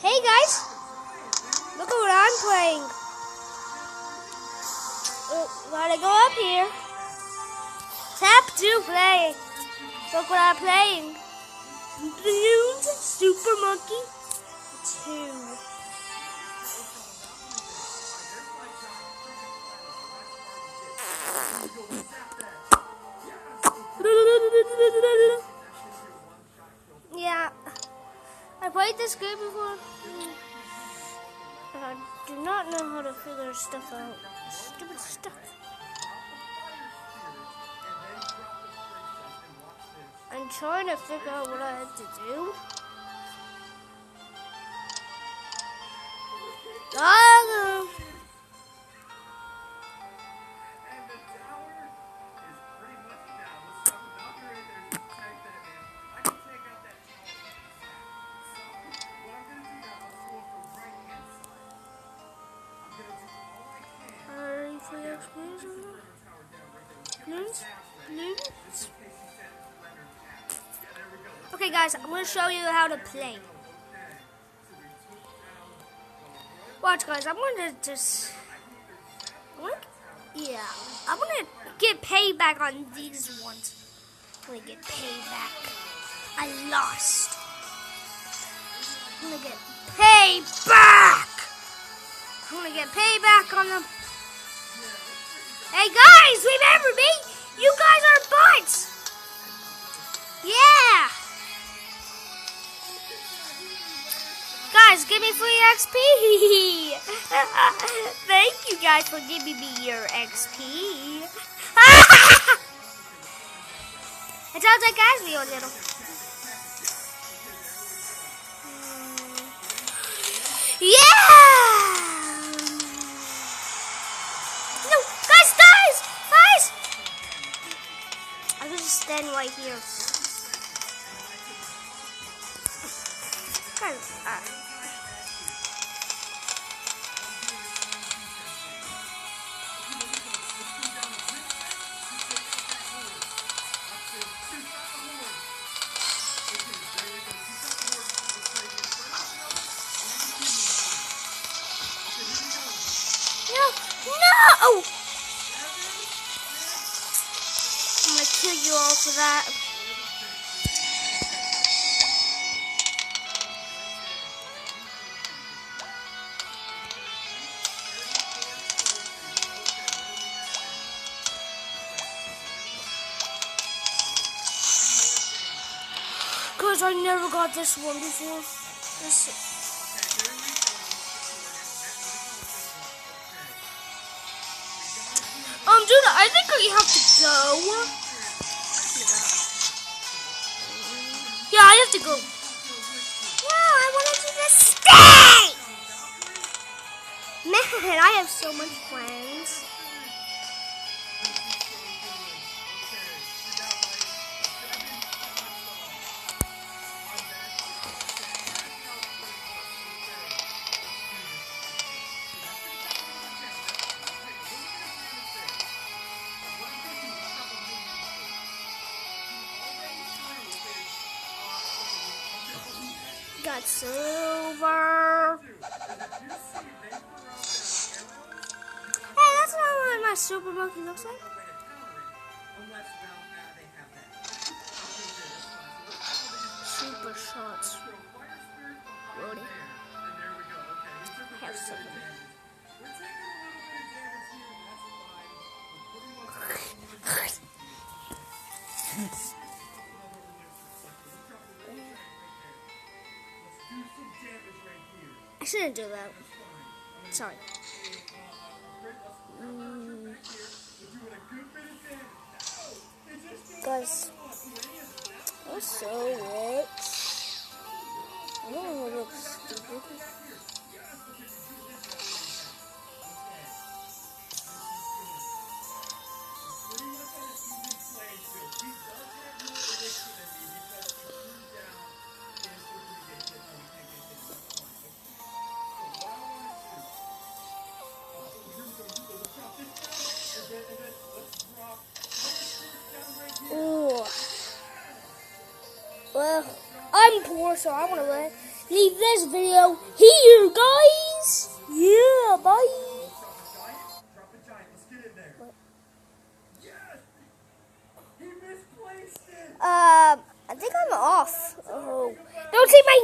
Hey guys, look at what I'm playing. Gotta go up here. Tap to play. Look what I'm playing. Balloons Super Monkey 2. Yeah, I played this game before. And I do not know how to figure stuff out. Stupid stuff. I'm trying to figure out what I have to do. Oh, okay guys, I'm going to show you how to play. Watch guys, I'm going to just... I'm going to get payback on these ones. I'm going to get payback. I lost. I'm going to get payback. I'm going to get payback on them. Hey guys, remember me? You guys are bots. Yeah. Guys, give me free XP. Thank you guys for giving me your XP. It sounds like Ashley a little. Yeah. No, guys. I'm gonna just stand right here. Guys, No! I'm gonna kill you all for that. Cause I never got this one before. Dude, I think we have to go. Yeah, I have to go. No, I wanted you to stay. Man, I have so much friends. Got silver. Hey, that's not what my Super Monkey looks like. Super shots. Loading. I have 7. I shouldn't do that. Sorry. Guys, I'm so rich. I don't want to look stupid. Well, I'm poor, so I want to win. leave this video here, guys. Yeah, bye. I think I'm off. Oh, don't see my.